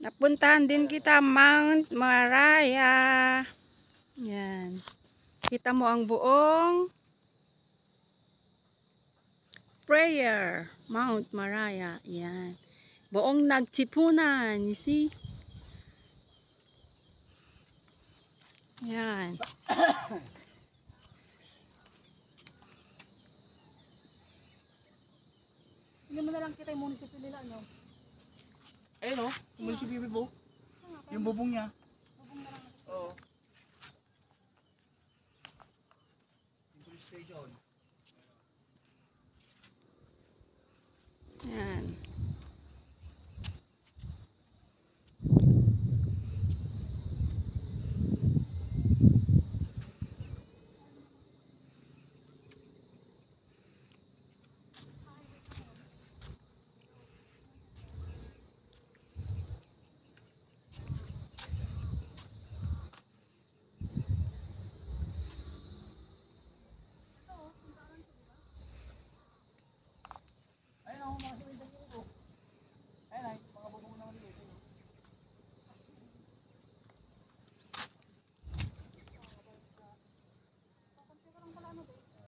Napuntahan din kita Mount Maraya. Yan. Kita mo ang buong prayer. Mount Maraya. Yan. Buong nagtipunan. You see? Yan. Hindi mo na lang kita yung munisipyo nila, no? Ayun o, munisipyo po. Yung bubong niya. Oo. Yung police station. Yan.